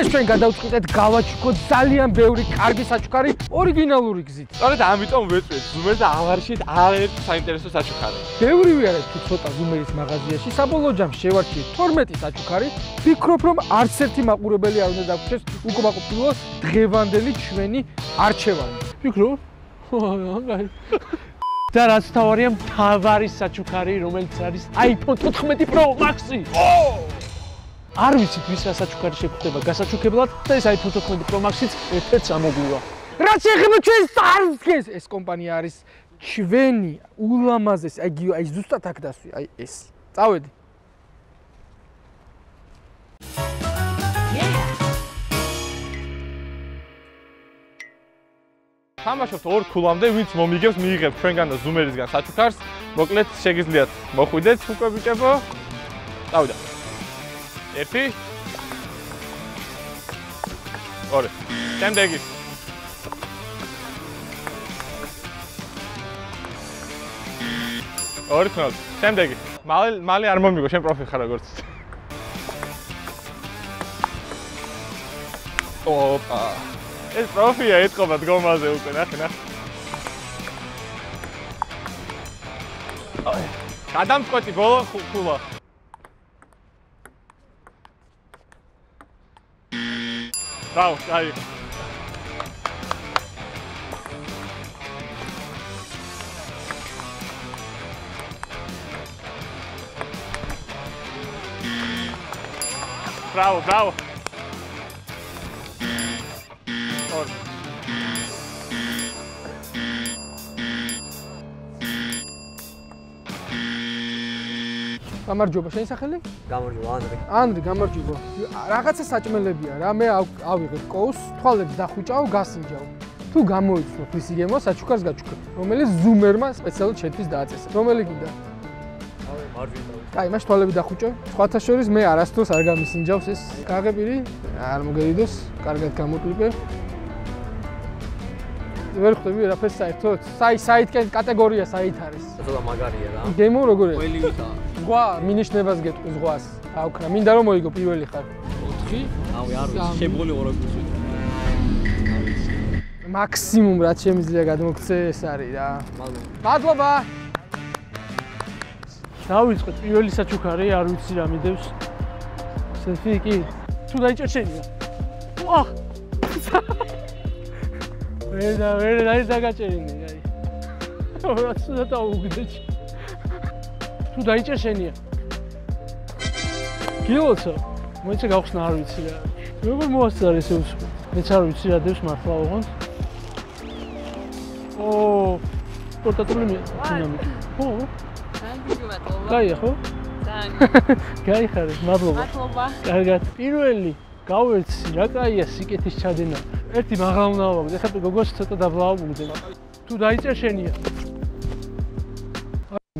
დღეს ჩვენ გადავწყვიტეთ გავაჩუქოთ ძალიან ბევრი კარგი საჩუქარი ორიგინალური გზით. სწორედ ამიტომ ვეწვევთ ზუმერს და ავარშით არაერთი საინტერესო საჩუქარი. ბევრი ვიარეთ თუ ცოტა ზუმერის მაღაზიაში საბოლოო ჯამში შევარჩიეთ 12 საჩუქარი. ვფიქრობ რომ არც ერთი მაყურებელი არ უნდა დაგვრჩეს უკმაყოფილოს დღევანდელი ჩვენი არჩევანი. ვფიქრობ? და რაც თავარია მთავარი საჩუქარი რომელიც არის iPhone 14 Pro Max-ი. არ ვიცით ვის რა საჩუქარი შეგხვდება გასაჩუქებლად და ეს iPhone 14 Pro Max-იც ერთ-ერთს ამოგვივა. რაც შეეხება ჩვენს წარსულს, ეს კომპანია არის ჩვენი ულამაზესი, აი ზუსტად აქ დასვი, აი ეს. წავედი. თამაშობთ 2 ქულამდე, ვინც მომიგებს, მიიღებს ჩვენგან და ზუმერისგან საჩუქარს. მოკლედ შეგიძლიათ მოხვიდეთ უკვე ბიჭებო. წავიდა. 1 2 შემდეგი 2 შემდეგი მალე არ მომიგო შენ პროფი ხარ როგორც ოპა ეს პროფია ეთყობა დგომაზე უკვე ნახე გადამწყვეტი ბოლო ხულა Bravo, aí. Bravo, bravo. გამარჯობა, შენი სახელი? გამარჯობა, ანდრი. ანდრი, გამარჯობა. რაღაცა საჭმელებია რა, მე ავიღებ კოუს, თვალებს დახვიჭავ, გასინჯავ. თუ გამოიცნობ ის იგემო, საჩუქარს გაჩუქებ, რომელიც ზუმერმა სპეციალურად შეთვის დააწესა. რომელი გინდა? მარჯვენა. კაი, მაშ თვალები დახვიჭო. სხვათა შორის მე არასდროს არ გამისინჯავს ეს. გაღებირი, არ მოგერიდოს, კარგად გამოტვიფე. ვერ ხვდები ვერაფერს საერთოდ. საითკენ კატეგორია საით არის? ცოტა მაგარია რა. გემო როგორია? ყველი ვითა. ზღვა, მინიშნებას გეტყვი ზღვას. აუქრა, მინდა რომ მოიგო პირველი ხარ. 4. ავი არ ვიცი, შემოღოლი 2 გულში. მაქსიმუმ რაც შემიძლია გადმოგცე ეს არის რა. მადლობა. დავიწყეთ პირველი საჩუქარი, არ ვიცი რა მიდევს. სელფი კი. თუ დაიჭერ შენია. ვაჰ! ვერ დაგაჭერინე, აი. რაც დავუგდეთ. თუ დაიჭერ შენია. გილოცო. მოიცა გავხსნა არ ვიცი რა. როგორ მოასწარე ესე უსმენ. მეც არ ვიცი რა დევს მართლა ოღონდ. პორტატული დინამიკა. ხო? კაია ხო? გაიხარე, მადლობა. მადლობა. კარგად. პირველი გავერცი რა კაია სიკეთის ჩადენა. ერთი მაღლა უნდა ავაგდე, ხა გოგოს ცოტა დაბლავობდე. თუ დაიჭერ შენია.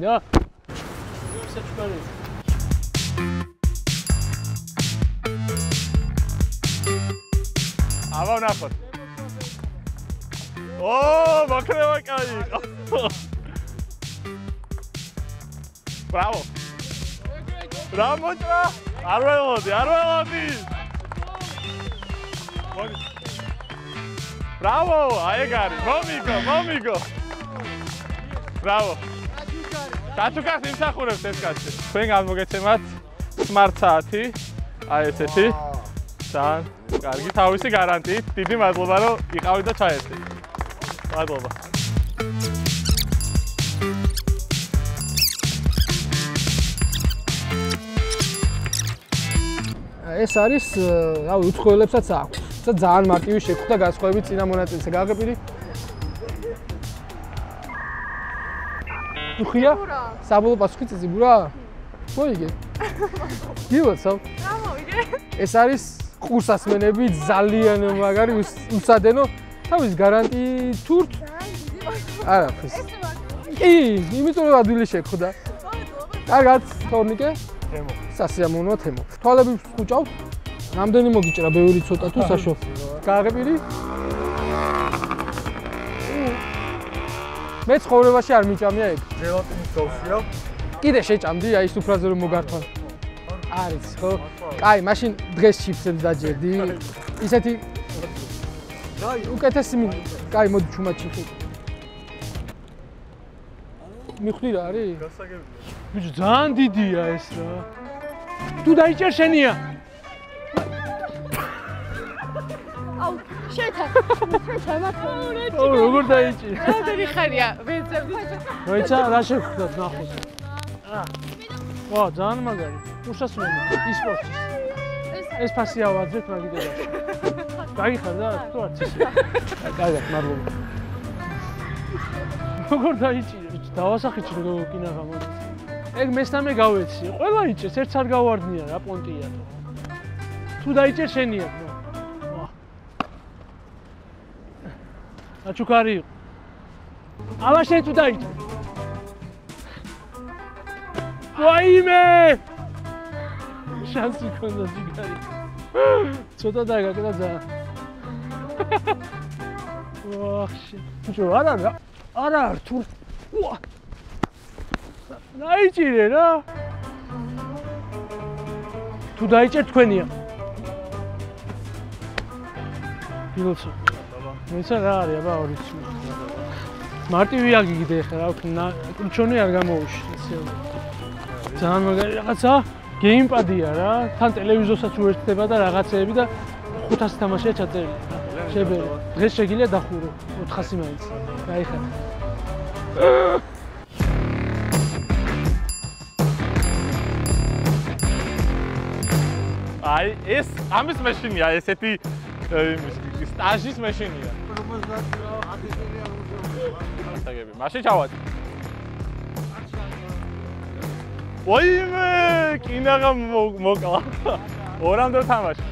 და საჩუქარი. აბა ნახოთ. მოკრევა კაი. Bravo. Ramotra. არ ველოდი. Bravo, აეგარი. მომიგო. Bravo. საჩუქარს იმსახურებს ეს კაცი. თქვენ გამოგეცემათ smart საათი. აი ესეთი. ძალიან კარგი თავისი გარანტიით. დიდი მადლობა რომ იყავით და ჩაერთეთ. მადლობა. ეს არის, რავი, უცხოელებსაც აქვს. და ძალიან მარტივი შეხვდა განსხვავებით წინა მონაწილესზე. გაღებირი? უხია? საბოლოო პასუხი წიწიბურა? მოიგე. გილოცავ? რა მოვიგე? ეს არის ყურსასმენები ძალიან მაგარი უსადენო თავის გარანტიით თურთ? არაფერს. კი, იმიტომ რომ ადვილი შეხვდა. კარგად, თორნიკე? თემო. სასიამოვნოა თემო. თვალები ხუჭავთ? რამდენი მოგიჭრა ბევრი ცოტა თუ საშო? გააღებირი? მე ცხოვრებაში არ მიჭამია ეგ. ჟელატინის გავსია. კიდე შეჭამდი, აი სუფრაზე რომ მოგართვან. არის ხო? კაი, მაშინ დღეს ჩიფსებს დაჯერდი. ისეთი უკეთესი კაი, მოდი ჩუმად ჩიფსი. მიხვდი რა არის? გასაგებია. ბიჭო, ძალიან დიდია ეს რა. თუ დაიჭერ შენია. აუ, შეთა მათოვრე. ო, როგორ დაიჭირე? რამდენი ხარია ვეძებდი? მოიცა, რა შეგხვდათ ნახოთ. ვა, ძალიან მაგარი. უშასმენი, ის სპორტი. ეს ფასი ავაძეთ მაგიდებაში. გაიხარდა თუ არც ისე. კარგად, მადლობა. როგორ დაიჭირე? დავასახით როგორ კინაღა მოდი. ეგ მესამე გავეცი. ყველა იჭერს, ერთს არ გავარდნია რა პონტია. თუ დაიჭერ შენია. ვა. აჩუქარი. ალა შენ თუ დაიჭერ. ვაიმე! შანსი ქონდა ჯიგარი. ცოტა დაგაკდა ძალიან. ვახში. ბიჭო, არა თუ ვა. დაიჭირე რა. თუ დაიჭერ თქვენია. pilotso. Მოიცა რა არის აბა 2 მარტივი აგიგდე ხა რა კრუჩონი არ გამოუშვი ესე. ძალიან მაგარი რაღაცა გეიმპადია რა. თან ტელევიზორსაც უერთდება და რაღაცეები და 500 თამაშია ჩაწერილი. შებერი. დღეს შეგიძლია დახურო 400 მაინც. გაიხარ. აი ეს ამის მაშინია ესეთი სტაჟის მაშინია. გასაგები. მაშინ ჩავადი. ვაიმე, კინაღა მოკლა. ორამდე თამაში.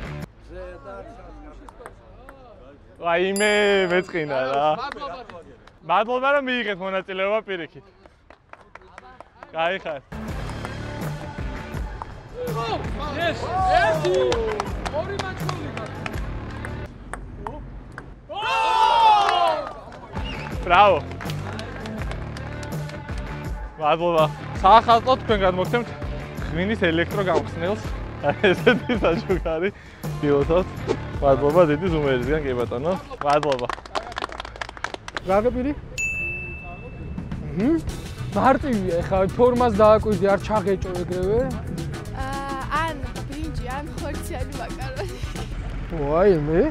ვაიმე, მეწყინა რა. მადლობა რომ მიიღეთ მონაწილეობა პირიქით. გაიხარ. ეს ერთი ორი მაჩვილი Bravo! მადლობა. საახალწლო თქვენგან მოგცემთ ღვინის ელექტროგამხსნელს. ესეთი საჩუქარი პილოტად. მადლობა დიდი ზუმერისგან კი ბატონო. მადლობა. გაგებირი? მარტივია, ეხლა ფორმას დააკვირდი, არ ჩაღეჭო ეგრევე. ან ბრინჯი, ან ხორციანი მაკარონი. ვაიმე,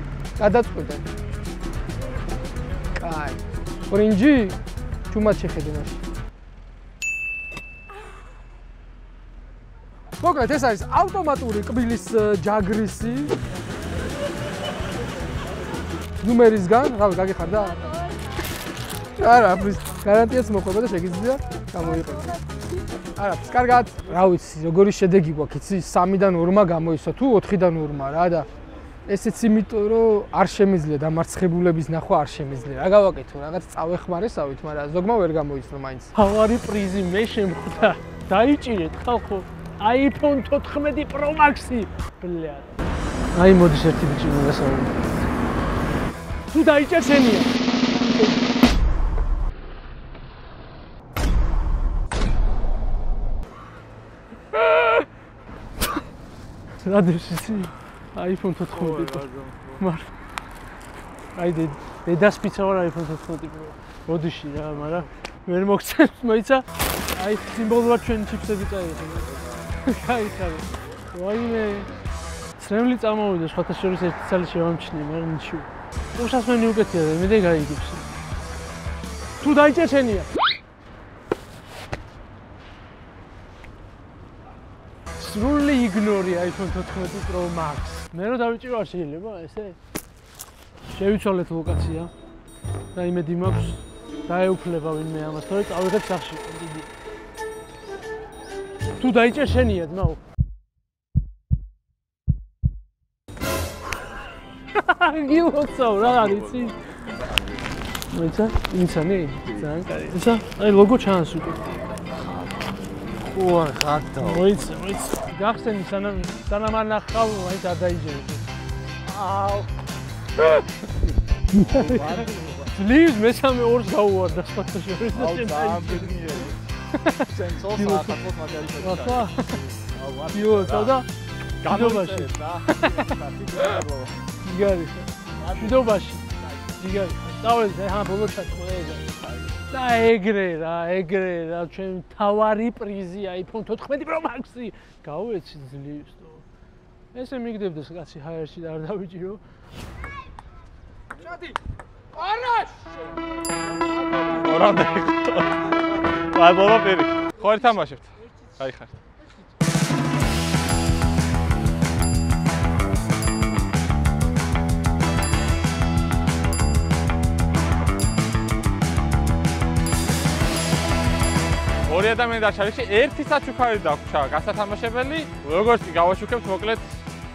გადაწყვეტე. კაი. ბრინჯი? ჩუმად შეხედე მაშინ. მოკლედ ეს არის ავტომატური კბილის ჯაგრისი. ნუმერისგან, რავი, გაგიხარდა? არა, გარანტიას მოყვება და შეგიძლია გამოიყენო. არა, კარგად. რა ვიცი, როგორი შედეგი გვაქვს, იცი 3-დან 2-მა გამოისვა თუ 4-დან 2-მა რა და ესეც იმიტომ რომ არ შემიძლია დამარცხებულების ნახვა არ შემიძლია. რა გავაკეთო, რაღაც წავეხმარესავით, მაგრამ ზოგმა ვერ გამოიცნო მაინც. თავარი პრიზი მე შემხვდა. დაიჭირეთ ხალხო. iPhone 14 Pro Max-ი. ბლია. აი მოდის ერთი ბიჭი მოგასაუბრე. თუ დაიჭერ შენია. რადიში iPhone 14 Pro. მარ. აი დედასპიცა ვარ iPhone 14 Pro. მოდიში რა, მაგრამ ვერ მოგცემს, მოიცა? აი სიმბოლურად ჩვენ ჩიფსები წაიღე. გაიხარე. ვაიმე. წრემლი წამოვიდა, სხვათა შორის ერთი წელი შევამჩნიე, მაგრამ ნიჩი. უშასმენი უკეთია და მე გაიგებს. თუ დაიჭერ შენია. სრული იგნორი iPhone 14 Pro Max. მე რო დავიჭირო არ შეიძლება ესე? შევიცვალეთ ლოკაცია. და იმედი მაქვს დაეუფლება ვინმე ამას, თორე წავიღებ სახში. დიდი. თუ დაიჭერ შენია, ძმაო. გილოცავ რა არის ის? მოიცა? ინსანი? ძალიან კარგი. ისა, აი ლოგო ჩანს უკვე. უარ ხატო. მოიცა. გახსენი სანამ არ ნახავ, მაინც არ დაიჯერე. აუ. ძლივს მესამე ორს გაუვარდა სხვათა შორის და შენ დაიჯერე. სენსორს ახალწლად მაგალითად. ახლა იოცავ და გამოვიწერე რა. იგარი. მშვიდობაში. იგარი. დავეც ახლა ბოლო ჩატყვა ეგ. და ეგრე რა, ჩვენ თავარი პრიზი iPhone 14 Pro Max-ი. გავეცი ძლივს თო. ესე მიგდებდეს კაცი ჰაერში და არ დავიჭირო. ჩადი. არაშ! ორამდე. მადლობა პირი. ხო ერთ თამაშებთ. გაიხარეთ. ორი ადამიანი დაშალში ერთი საჩუქარი დაგვრჩა გასათამაშებელი. როგორც კი გავაშუქებთ, მოკლედ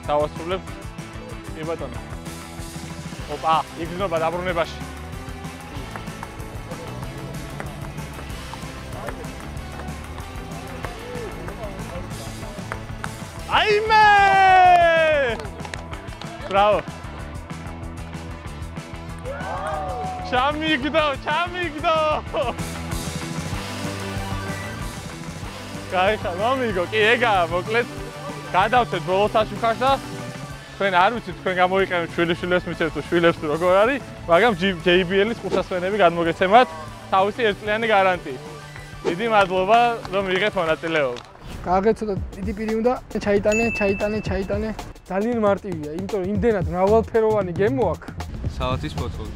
დავასრულებთ. კი ბატონო. ოპა, იგრძნობა დაბრუნებაში. აიმე! ბრავო. ჩამიგდო. გაიხარ, მომიგო, კი ეგაა, მოკლედ გადავწეთ ბოლო საჩუქარს და თქვენ არ ვიცით თქვენ გამოიყენეთ შვილიშვილებს მიცეთ თუ შვილებს თუ როგორ არის, მაგრამ JBL-ის ხუთასვენები გადმოგეცემათ თავისი ერთწლიანი გარანტიით. დიდი მადლობა, რომ მიიღეთ მონაწილეობა. გააგეთ ცოტა დიდი პირი უნდა ჩაიტანე. ძალიან მარტივია, იმიტომ რომ იმდენად მრავალფეროვანი გემო აქვს. სალათის ფოთოლი.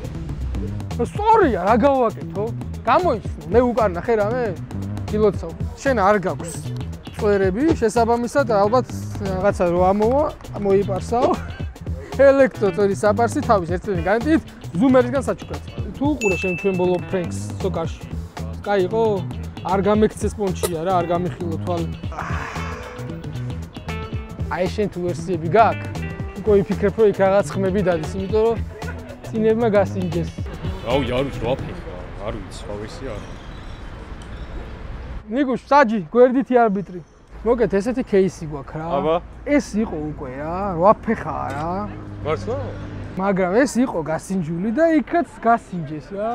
სწორია, რა გავაკეთო? გამოიცნო, მე უკან ნახე რამე? გილოცავ. შენ არ გაქვს წვერები, შესაბამისად ალბათ რაღაცა რო ამოვა, მოიპარსაო. ელექტროწვერის საპარსი თავის ერთწლიანი გარანტიით ზუმერისგან საჩუქრად. თუ უყურე შენ ჩვენ ბოლო ფრენკს სოკარში. კაი იყო? არ გამექცეს პონჩია რა, არ გამიხილო თვალ. აი შენ თუ ვერსიები გაქვს, უკვე იფიქრებ რომ იქ რაღაც ხმები დადის, იმიტომ რომ წინებმა გასინჯეს. აუ, არ ვიცი რა ფიქრა, არ ვიცი, რა ვიცი არა. ნიგუშ, საჯი, გვერდითი არბიტრი. მოგეთ, ესეთი кейსი გვაქვს რა. აბა. ეს იყო უკვე რა, 8 ფეხაა რა. მართლა? მაგრამ ეს იყო გასინჯული და იქაც გასინჯეს რა.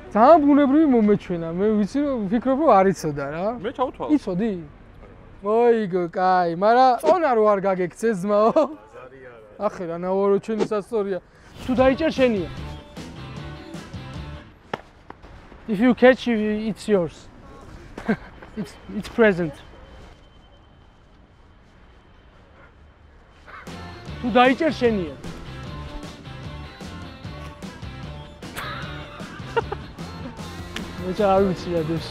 ძალიან ბუნებრივი მომეჩვენა. მე ვიცი რომ ვფიქრობ რომ არ იცოდა რა. მე ჩავთვალ. იცოდი? მოიგო, კაი, მაგრამ წონა რო არ გაგექცეს ძმაო. ზარი არა. ახე რა ნავარო ჩვენი სასწორია. თუ დაიჭერ შენია. If you catch it's yours. It's present. თუ დაიჭერ შენია. მე არ ვიცი რა ეს.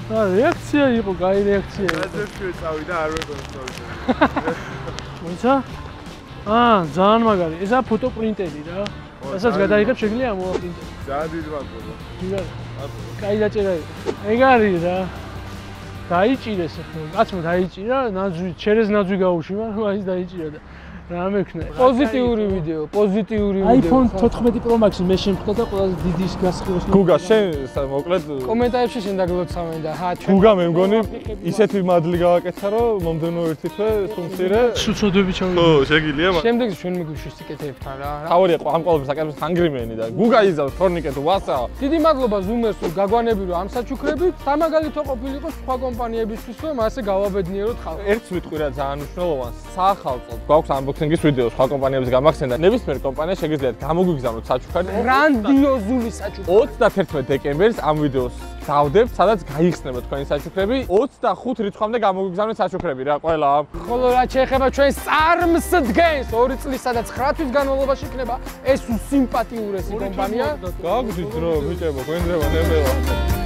რეაქცია იყო, კაი რეაქცია. რაზეშუე წავიდა არ ვეკონტროლე. მოიცა? ძალიან მაგარი. ესა ფოტოპრინტერი რა. რასაც გადაიღებ შეგიძლია ამოვაპრინტო. ძალიან დიდი მადლობა. კაი დაჭერა იყო. ეგ არის რა. დაიჭირეს ახლა. კაცმა დაიჭირა, ნაძვი, ჩერეს ნაძვი გაუში, მაგრამ ის დაიჭირა და რა მექნა. პოზიტიური ვიდეო, პოზიტიური ვიდეო. iPhone 14 Pro Max-ი მე შემხვდა და ყველაზე დიდი გასხივოს. გუგა, შენ მოკლედ კომენტარებში შენ დაგლოცავენ და ჩვენ გუგა მე მგონი ისეთი მადლი გავაკეთა, რომ მომდენო ერთი თვე სუმცირე. სუცოდები ჩავიდა. ხო, შეგიძლია, მაგრამ შემდეგში ჩვენ მიგვიშვით სიკეთეებთან რა. თავარია ამ ყოველთვის საკეთებს ჰანგრიმენი და გუგა იზავს თორნიკეტო ვასა. დიდი მადლობა ზუმერს რომ გაგვანებირო ამ საჩუქრებით. სამაგალითო ყოფილიყო სხვა კომპანიებისთვის, რომ ასე გავაბედნიეროთ ხალხს. ერთს ვიტყვი რა ძალიან მნიშვნელოვანს. საახალწლოდ გვაქვს unboxing-ის ვიდეო სხვა კომპანიების გამახსენდა. ნებისმიერ კომპანიას შეგიძლიათ გამოგვიგზავნოთ საჩუქარი. გრანდიოზული საჩუქარი. 31 დეკემბერს ამ ვიდეოს დავდებთ, სადაც გაიხსნება თქვენი საჩუქრები. 25 რიცხვამდე გამოგვიგზავნეთ საჩუქრები რა ყველა. ხოლო რა შეეხება ჩვენ წარმს დგენს 2 წლისა და 9 თვის განმავლობაში იქნება ეს უსიმპათიურესი კომპანია. გაგვიძრო, ბიჭებო, გვენდება ნებელა.